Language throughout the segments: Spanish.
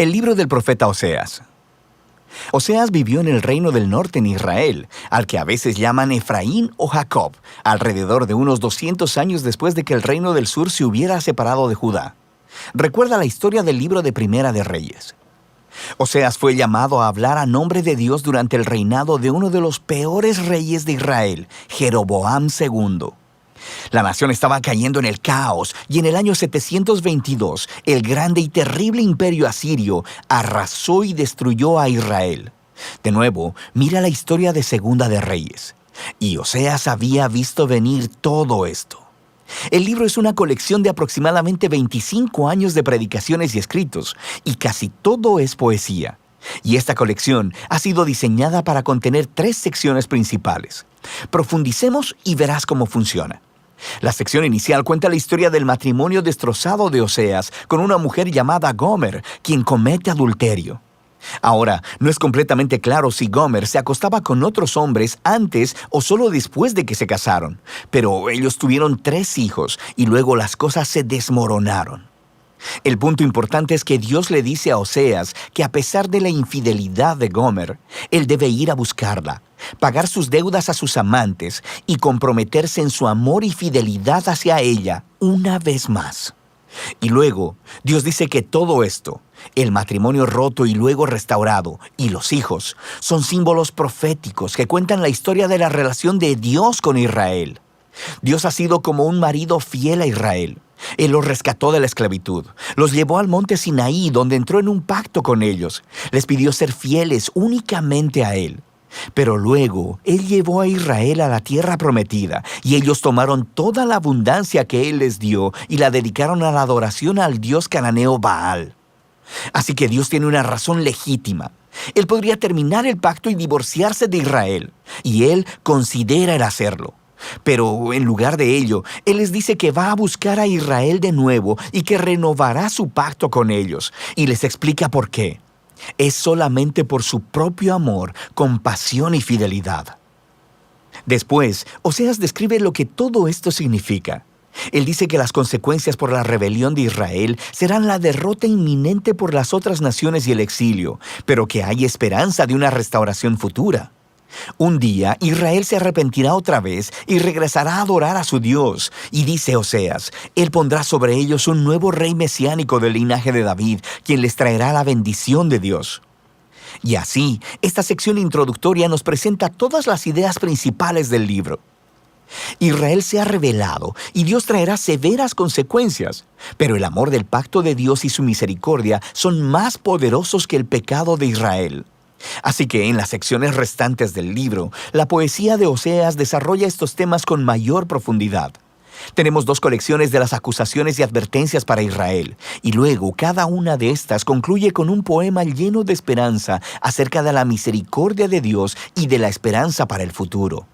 El libro del profeta Oseas. Oseas vivió en el reino del norte en Israel, al que a veces llaman Efraín o Jacob, alrededor de unos 200 años después de que el reino del sur se hubiera separado de Judá. Recuerda la historia del libro de Primera de Reyes. Oseas fue llamado a hablar a nombre de Dios durante el reinado de uno de los peores reyes de Israel, Jeroboam II. La nación estaba cayendo en el caos y en el año 722 el grande y terrible imperio asirio arrasó y destruyó a Israel. De nuevo, mira la historia de Segunda de Reyes. Y Oseas había visto venir todo esto. El libro es una colección de aproximadamente 25 años de predicaciones y escritos, y casi todo es poesía. Y esta colección ha sido diseñada para contener 3 secciones principales. Profundicemos y verás cómo funciona. La sección inicial cuenta la historia del matrimonio destrozado de Oseas con una mujer llamada Gomer, quien comete adulterio. Ahora, no es completamente claro si Gomer se acostaba con otros hombres antes o solo después de que se casaron, pero ellos tuvieron 3 hijos y luego las cosas se desmoronaron. El punto importante es que Dios le dice a Oseas que a pesar de la infidelidad de Gomer, él debe ir a buscarla, pagar sus deudas a sus amantes y comprometerse en su amor y fidelidad hacia ella una vez más. Y luego, Dios dice que todo esto, el matrimonio roto y luego restaurado, y los hijos, son símbolos proféticos que cuentan la historia de la relación de Dios con Israel. Dios ha sido como un marido fiel a Israel. Él los rescató de la esclavitud, los llevó al monte Sinaí, donde entró en un pacto con ellos. Les pidió ser fieles únicamente a Él. Pero luego, Él llevó a Israel a la tierra prometida, y ellos tomaron toda la abundancia que Él les dio y la dedicaron a la adoración al dios cananeo Baal. Así que Dios tiene una razón legítima. Él podría terminar el pacto y divorciarse de Israel, y Él considera el hacerlo. Pero en lugar de ello, Él les dice que va a buscar a Israel de nuevo y que renovará su pacto con ellos, y les explica por qué. Es solamente por su propio amor, compasión y fidelidad. Después, Oseas describe lo que todo esto significa. Él dice que las consecuencias por la rebelión de Israel serán la derrota inminente por las otras naciones y el exilio, pero que hay esperanza de una restauración futura. Un día, Israel se arrepentirá otra vez y regresará a adorar a su Dios. Y dice Oseas, Él pondrá sobre ellos un nuevo rey mesiánico del linaje de David, quien les traerá la bendición de Dios. Y así, esta sección introductoria nos presenta todas las ideas principales del libro. Israel se ha rebelado y Dios traerá severas consecuencias, pero el amor del pacto de Dios y su misericordia son más poderosos que el pecado de Israel. Así que en las secciones restantes del libro, la poesía de Oseas desarrolla estos temas con mayor profundidad. Tenemos 2 colecciones de las acusaciones y advertencias para Israel, y luego cada una de estas concluye con un poema lleno de esperanza acerca de la misericordia de Dios y de la esperanza para el futuro.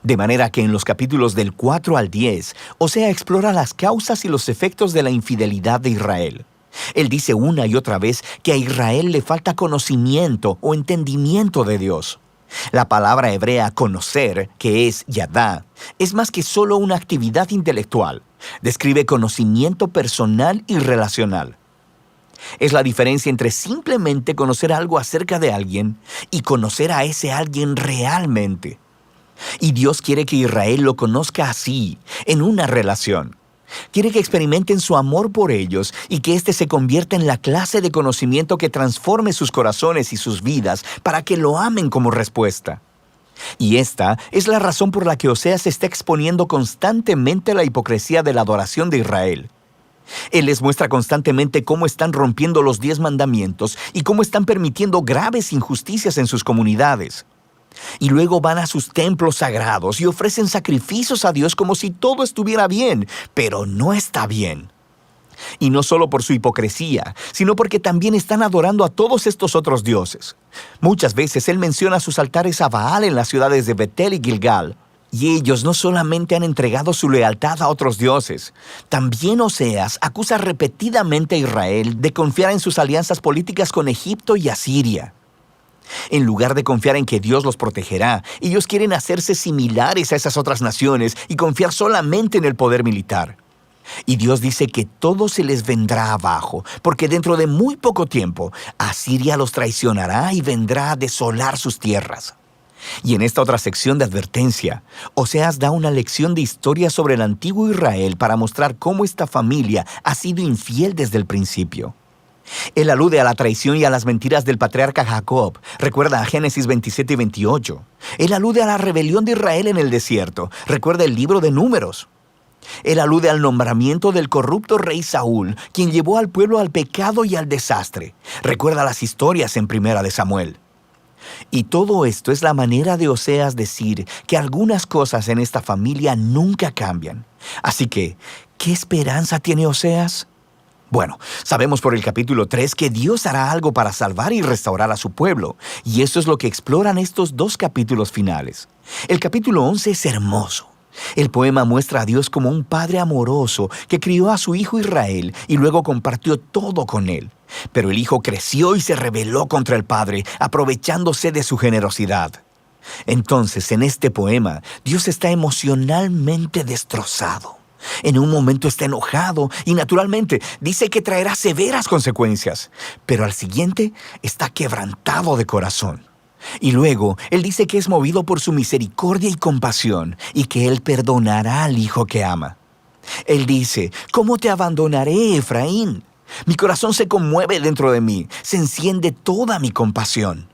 De manera que en los capítulos del 4 al 10, Oseas explora las causas y los efectos de la infidelidad de Israel. Él dice una y otra vez que a Israel le falta conocimiento o entendimiento de Dios. La palabra hebrea conocer, que es yadá, es más que solo una actividad intelectual. Describe conocimiento personal y relacional. Es la diferencia entre simplemente conocer algo acerca de alguien y conocer a ese alguien realmente. Y Dios quiere que Israel lo conozca así, en una relación. Quiere que experimenten su amor por ellos y que éste se convierta en la clase de conocimiento que transforme sus corazones y sus vidas para que lo amen como respuesta. Y esta es la razón por la que Oseas está exponiendo constantemente la hipocresía de la adoración de Israel. Él les muestra constantemente cómo están rompiendo los 10 mandamientos y cómo están permitiendo graves injusticias en sus comunidades. Y luego van a sus templos sagrados y ofrecen sacrificios a Dios como si todo estuviera bien, pero no está bien. Y no solo por su hipocresía, sino porque también están adorando a todos estos otros dioses. Muchas veces Él menciona sus altares a Baal en las ciudades de Betel y Gilgal. Y ellos no solamente han entregado su lealtad a otros dioses, también Oseas acusa repetidamente a Israel de confiar en sus alianzas políticas con Egipto y Asiria. En lugar de confiar en que Dios los protegerá, ellos quieren hacerse similares a esas otras naciones y confiar solamente en el poder militar. Y Dios dice que todo se les vendrá abajo, porque dentro de muy poco tiempo, Asiria los traicionará y vendrá a desolar sus tierras. Y en esta otra sección de advertencia, Oseas da una lección de historia sobre el antiguo Israel para mostrar cómo esta familia ha sido infiel desde el principio. Él alude a la traición y a las mentiras del patriarca Jacob. Recuerda a Génesis 27 y 28. Él alude a la rebelión de Israel en el desierto. Recuerda el libro de Números. Él alude al nombramiento del corrupto rey Saúl, quien llevó al pueblo al pecado y al desastre. Recuerda las historias en Primera de Samuel. Y todo esto es la manera de Oseas decir que algunas cosas en esta familia nunca cambian. Así que, ¿qué esperanza tiene Oseas? Bueno, sabemos por el capítulo 3 que Dios hará algo para salvar y restaurar a su pueblo, y eso es lo que exploran estos dos capítulos finales. El capítulo 11 es hermoso. El poema muestra a Dios como un padre amoroso que crió a su hijo Israel y luego compartió todo con él. Pero el hijo creció y se rebeló contra el padre, aprovechándose de su generosidad. Entonces, en este poema, Dios está emocionalmente destrozado. En un momento está enojado y naturalmente dice que traerá severas consecuencias, pero al siguiente está quebrantado de corazón. Y luego, Él dice que es movido por su misericordia y compasión y que Él perdonará al hijo que ama. Él dice, ¿cómo te abandonaré, Efraín? Mi corazón se conmueve dentro de mí, se enciende toda mi compasión.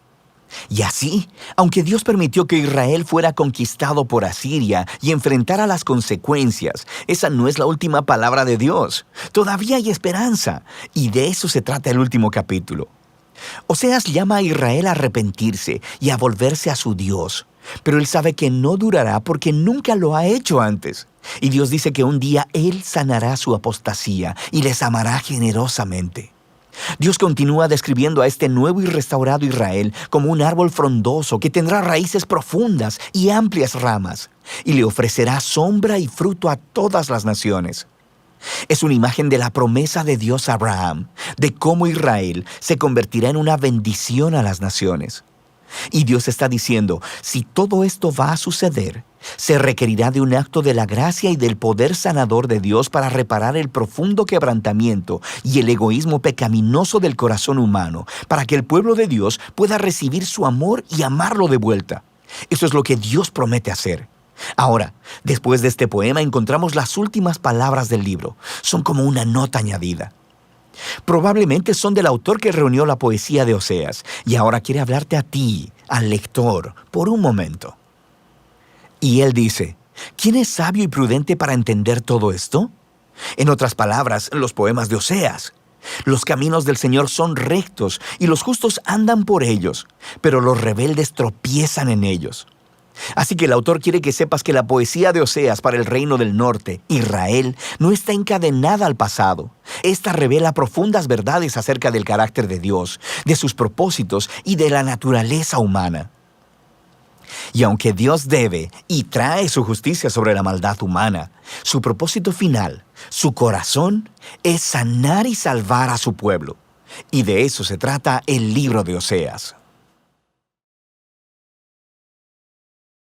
Y así, aunque Dios permitió que Israel fuera conquistado por Asiria y enfrentara las consecuencias, esa no es la última palabra de Dios. Todavía hay esperanza, y de eso se trata el último capítulo. Oseas llama a Israel a arrepentirse y a volverse a su Dios, pero él sabe que no durará porque nunca lo ha hecho antes. Y Dios dice que un día Él sanará su apostasía y les amará generosamente. Dios continúa describiendo a este nuevo y restaurado Israel como un árbol frondoso que tendrá raíces profundas y amplias ramas, y le ofrecerá sombra y fruto a todas las naciones. Es una imagen de la promesa de Dios a Abraham, de cómo Israel se convertirá en una bendición a las naciones. Y Dios está diciendo, si todo esto va a suceder, se requerirá de un acto de la gracia y del poder sanador de Dios para reparar el profundo quebrantamiento y el egoísmo pecaminoso del corazón humano, para que el pueblo de Dios pueda recibir su amor y amarlo de vuelta. Eso es lo que Dios promete hacer. Ahora, después de este poema encontramos las últimas palabras del libro. Son como una nota añadida. Probablemente son del autor que reunió la poesía de Oseas y ahora quiere hablarte a ti, al lector, por un momento. Y él dice, ¿quién es sabio y prudente para entender todo esto? En otras palabras, los poemas de Oseas. Los caminos del Señor son rectos y los justos andan por ellos, pero los rebeldes tropiezan en ellos. Así que el autor quiere que sepas que la poesía de Oseas para el reino del norte, Israel, no está encadenada al pasado. Esta revela profundas verdades acerca del carácter de Dios, de sus propósitos y de la naturaleza humana. Y aunque Dios debe y trae su justicia sobre la maldad humana, su propósito final, su corazón, es sanar y salvar a su pueblo. Y de eso se trata el libro de Oseas.